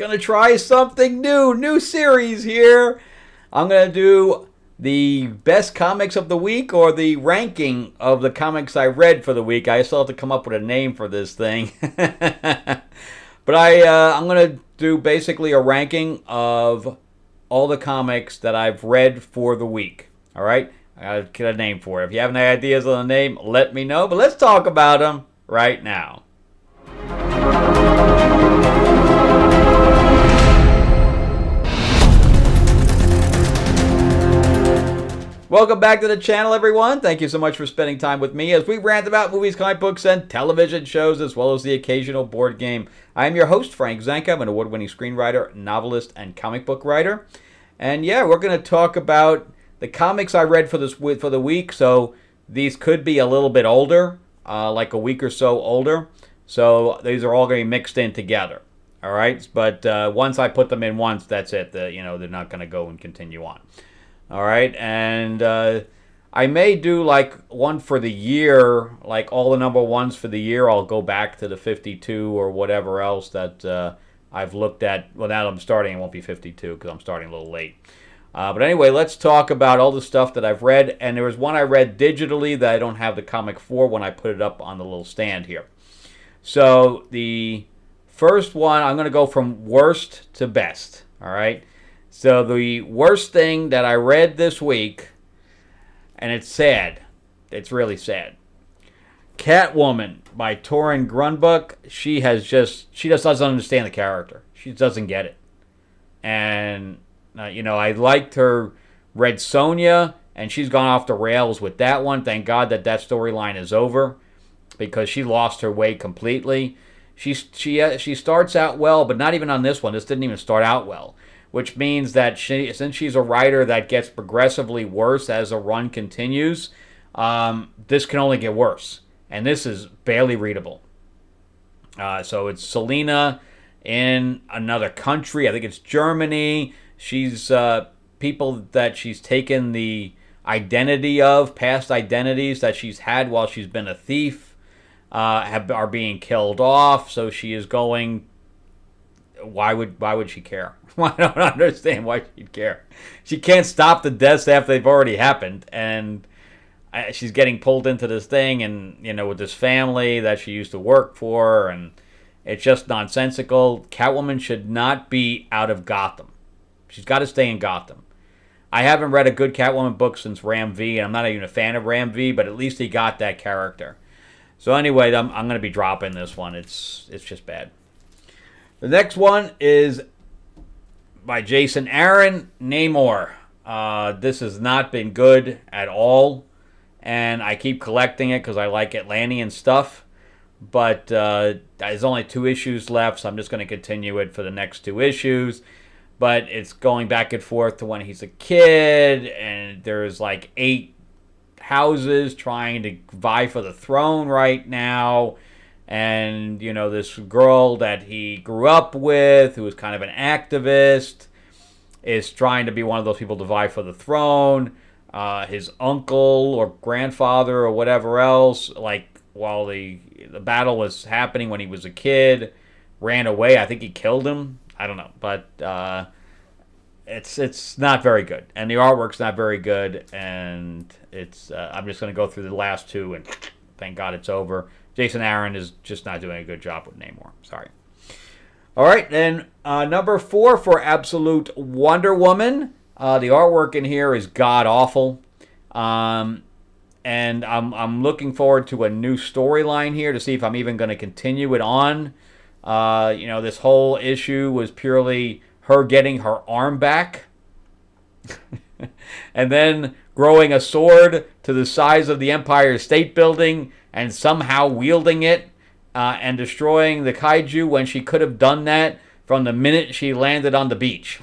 Gonna try something new series here. I'm gonna do the best comics of the week, or the ranking of the comics I read for the week. I still have to come up with a name for this thing. But I'm going to do basically a ranking of all the comics that I've read for the week. All right? I got to get a name for it. If you have any ideas on the name, let me know. But let's talk about them right now. Welcome back to the channel, everyone. Thank you so much for spending time with me as we rant about movies, comic books, and television shows, as well as the occasional board game. I am your host, Frank Zanca. I'm an award-winning screenwriter, novelist, and comic book writer. And yeah, we're going to talk about the comics I read for the week. So these could be a little bit older, like a week or so older. So these are all going to be mixed in together. All right, but once I put them in once, that's it. They're not going to go and continue on. All right, and I may do like one for the year, like all the number ones for the year. I'll go back to the 52 or whatever else that I've looked at. Well, now that I'm starting, it won't be 52 because I'm starting a little late. But anyway, let's talk about all the stuff that I've read. And there was one I read digitally that I don't have the comic for when I put it up on the little stand here. So the first one, I'm going to go from worst to best, all right? So the worst thing that I read this week, and it's sad. It's really sad. Catwoman by Torunn Grunbuck. She just doesn't understand the character. She doesn't get it. And, I liked her Red Sonja, and she's gone off the rails with that one. Thank God that storyline is over, because she lost her way completely. She starts out well, but not even on this one. This didn't even start out well. Which means that since she's a writer that gets progressively worse as the run continues, this can only get worse. And this is barely readable. So it's Selena in another country. I think it's Germany. She's people that she's taken the identity of, past identities that she's had while she's been a thief, are being killed off. So she is going... Why would she care? I don't understand why she'd care. She can't stop the deaths after they've already happened, and she's getting pulled into this thing, and with this family that she used to work for, and it's just nonsensical. Catwoman should not be out of Gotham. She's got to stay in Gotham. I haven't read a good Catwoman book since Ram V, and I'm not even a fan of Ram V, but at least he got that character. So anyway, I'm going to be dropping this one. It's just bad. The next one is by Jason Aaron, Namor. This has not been good at all, and I keep collecting it because I like Atlantean stuff, but there's only 2 issues left, so I'm just going to continue it for the next 2 issues, but it's going back and forth to when he's a kid, and there's like 8 houses trying to vie for the throne right now. And, this girl that he grew up with, who was kind of an activist, is trying to be one of those people to vie for the throne. His uncle or grandfather or whatever else, like, while the battle was happening when he was a kid, ran away. I think he killed him. I don't know. But it's not very good. And the artwork's not very good. And I'm just going to go through the last 2, and thank God it's over. Jason Aaron is just not doing a good job with Namor. Sorry. All right, then number 4 for Absolute Wonder Woman. The artwork in here is god-awful. And I'm looking forward to a new storyline here to see if I'm even going to continue it on. This whole issue was purely her getting her arm back. And then growing a sword to the size of the Empire State Building and somehow wielding it and destroying the kaiju when she could have done that from the minute she landed on the beach.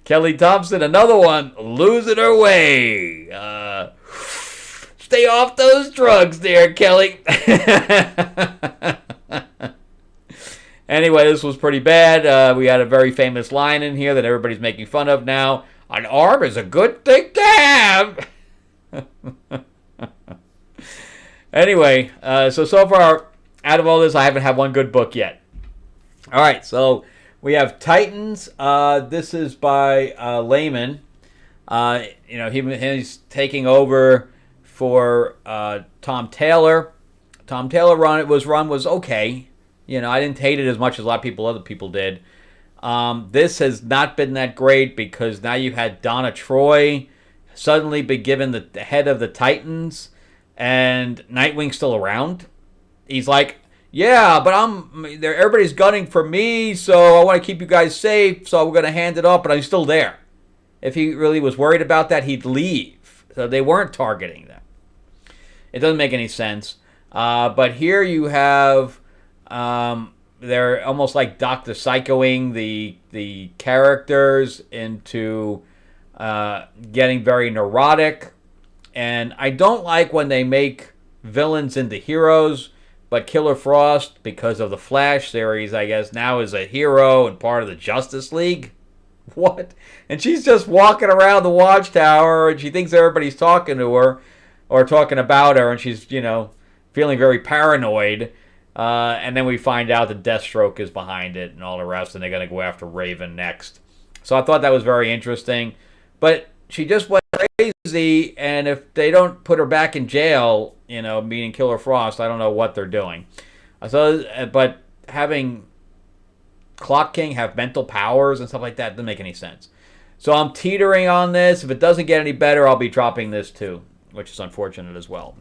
Kelly Thompson, another one, losing her way. Stay off those drugs there, Kelly. Anyway, this was pretty bad. We had a very famous line in here that everybody's making fun of now. An arm is a good thing to have. Anyway, so far, out of all this, I haven't had one good book yet. All right, so we have Titans. This is by Lehman. He's taking over for Tom Taylor. Tom Taylor run was okay. I didn't hate it as much as a lot of other people did. This has not been that great because now you had Donna Troy suddenly be given the head of the Titans, and Nightwing's still around. He's like, yeah, but everybody's gunning for me, so I want to keep you guys safe, so we're going to hand it up, but I'm still there. If he really was worried about that, he'd leave. So they weren't targeting them. It doesn't make any sense. But here you have, they're almost like Dr. Psychoing the characters into getting very neurotic. And I don't like when they make villains into heroes, but Killer Frost, because of the Flash series, I guess, now is a hero and part of the Justice League. What? And she's just walking around the Watchtower, and she thinks everybody's talking to her or talking about her, and she's, feeling very paranoid. And then we find out that Deathstroke is behind it and all the rest, and they're going to go after Raven next. So I thought that was very interesting. But she just went crazy, and if they don't put her back in jail, meaning Killer Frost, I don't know what they're doing. But having Clock King have mental powers and stuff like that doesn't make any sense. So I'm teetering on this. If it doesn't get any better, I'll be dropping this too, which is unfortunate as well.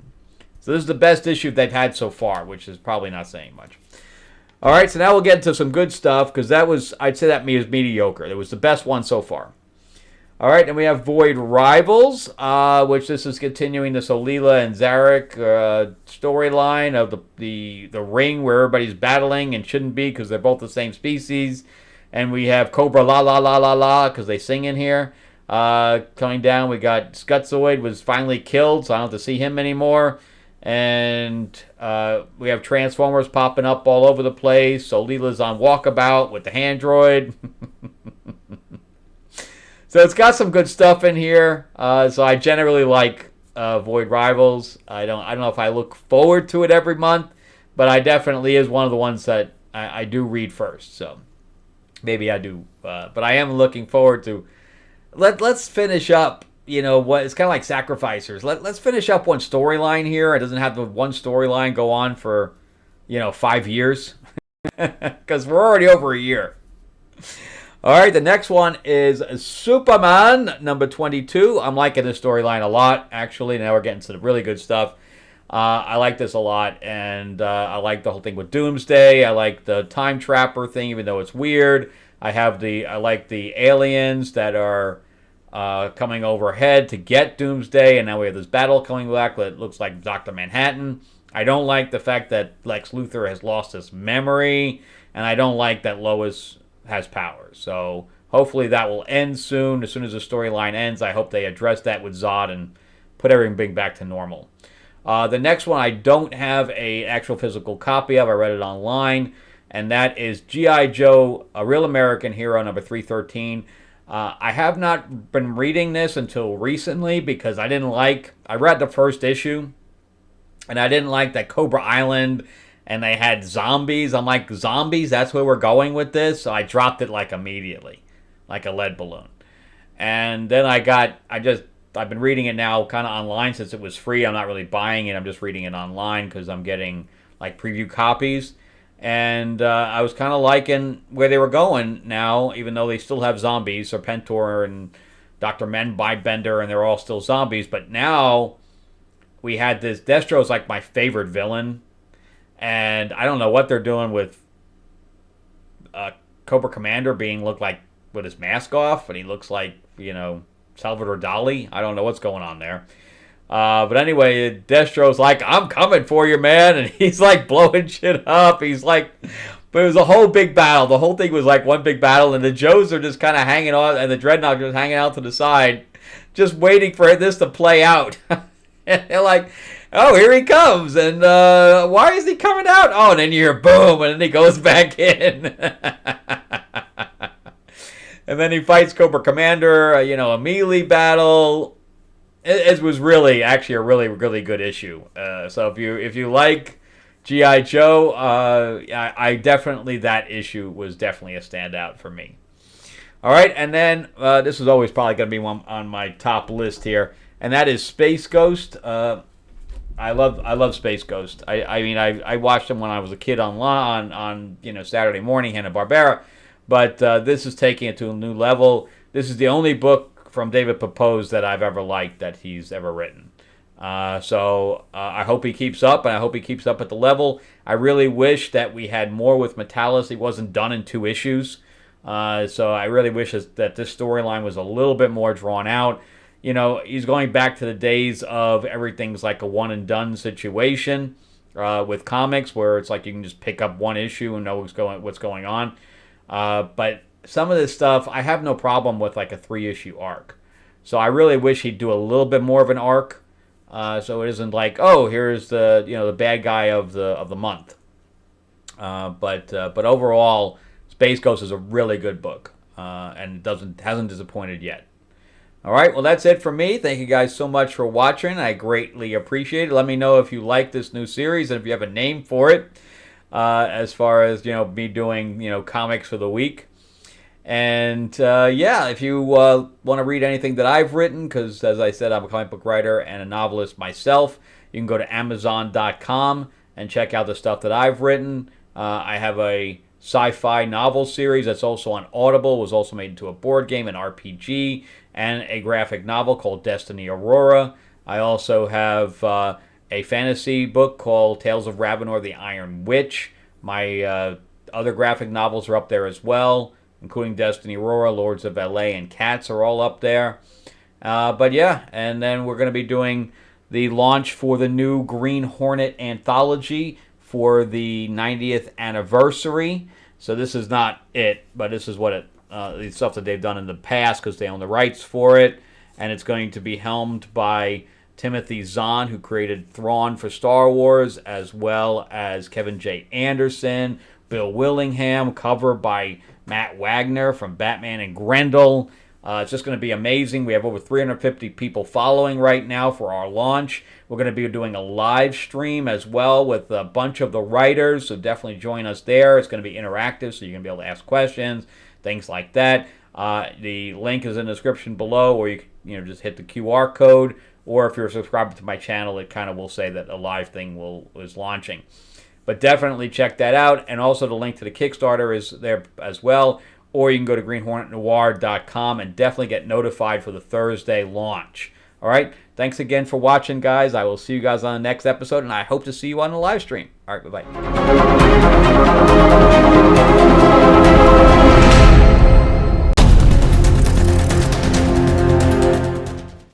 So this is the best issue they've had so far, which is probably not saying much. All right, so now we'll get into some good stuff, because I'd say that was mediocre. It was the best one so far. All right, and we have Void Rivals, which this is continuing the Solila and Zarek storyline of the ring where everybody's battling and shouldn't be because they're both the same species. And we have Cobra La La La La La because they sing in here. Coming down, we got Skutzoid was finally killed, so I don't have to see him anymore. And we have Transformers popping up all over the place. Solila's on walkabout with the Handroid. So it's got some good stuff in here. So I generally like Void Rivals. I don't know if I look forward to it every month, but I definitely is one of the ones that I do read first. So maybe I do, but I am looking forward to. Let's finish up. What it's kind of like Sacrificers. Let's finish up one storyline here. It doesn't have the one storyline go on for 5 years because we're already over a year. All right, the next one is Superman, number 22. I'm liking this storyline a lot, actually. Now we're getting to the really good stuff. I like this a lot, and I like the whole thing with Doomsday. I like the time trapper thing, even though it's weird. I like the aliens that are coming overhead to get Doomsday, and now we have this battle coming back that looks like Dr. Manhattan. I don't like the fact that Lex Luthor has lost his memory, and I don't like that Lois has powers. So hopefully that will end soon. As soon as the storyline ends, I hope they address that with Zod and put everything back to normal. The next one I don't have an actual physical copy of. I read it online, and that is G.I. Joe, A Real American Hero, number 313. I have not been reading this until recently because I read the first issue, and I didn't like that Cobra Island and they had zombies. I'm like, zombies? That's where we're going with this? So I dropped it like immediately, like a lead balloon. And then I've been reading it now kind of online since it was free. I'm not really buying it. I'm just reading it online because I'm getting like preview copies. And I was kind of liking where they were going now, even though they still have zombies. Serpentor and Dr. Mindbender, and they're all still zombies. But now we had this. Destro's like my favorite villain. And I don't know what they're doing with Cobra Commander looked like with his mask off, and he looks like, Salvador Dali. I don't know what's going on there. But anyway, Destro's like, I'm coming for you, man. And he's like blowing shit up. He's like, but it was a whole big battle. The whole thing was like one big battle, and the Joes are just kind of hanging on, and the Dreadnought just hanging out to the side, just waiting for this to play out. And they're like, oh, here he comes. And why is he coming out? Oh, and then you hear boom, and then he goes back in. And then he fights Cobra Commander, a melee battle. It was really, actually a really, really good issue. So if you like G.I. Joe, I definitely, that issue was definitely a standout for me. All right, and then this is always probably going to be one on my top list here, and that is Space Ghost. I love Space Ghost. I watched him when I was a kid on Saturday morning, Hanna-Barbera, but this is taking it to a new level. This is the only book from David Pepose that I've ever liked that he's ever written. So I hope he keeps up, and I hope he keeps up at the level. I really wish that we had more with Metalis. He wasn't done in 2 issues. So I really wish that this storyline was a little bit more drawn out. He's going back to the days of everything's like a one-and-done situation with comics, where it's like you can just pick up one issue and know what's going on. But some of this stuff, I have no problem with like a 3-issue arc. So I really wish he'd do a little bit more of an arc. So it isn't like, oh, here's the bad guy of the month. But overall, Space Ghost is a really good book, and hasn't disappointed yet. All right, well, that's it for me. Thank you guys so much for watching. I greatly appreciate it. Let me know if you like this new series and if you have a name for it, as far as me doing comics for the week. And if you want to read anything that I've written, because as I said, I'm a comic book writer and a novelist myself, you can go to Amazon.com and check out the stuff that I've written. I have a sci-fi novel series that's also on Audible. It was also made into a board game, an RPG, and a graphic novel called Destiny Aurora. I also have a fantasy book called Tales of Ravenor the Iron Witch. My other graphic novels are up there as well, including Destiny Aurora, Lords of LA, and Cats are all up there. And then we're going to be doing the launch for the new Green Hornet anthology for the 90th anniversary. So this is not it, but this is what the stuff that they've done in the past, because they own the rights for it. And it's going to be helmed by Timothy Zahn, who created Thrawn for Star Wars, as well as Kevin J. Anderson, Bill Willingham, cover by Matt Wagner from Batman and Grendel. It's just going to be amazing. We have over 350 people following right now for our launch. We're going to be doing a live stream as well with a bunch of the writers, so definitely join us there. It's going to be interactive, so you're going to be able to ask questions, things like that. The link is in the description below, or you just hit the QR code, or if you're subscribed to my channel, it kind of will say that a live thing is launching. But definitely check that out, and also the link to the Kickstarter is there as well. Or you can go to greenhornetnoir.com and definitely get notified for the Thursday launch. All right, thanks again for watching, guys. I will see you guys on the next episode, and I hope to see you on the live stream. All right, bye-bye.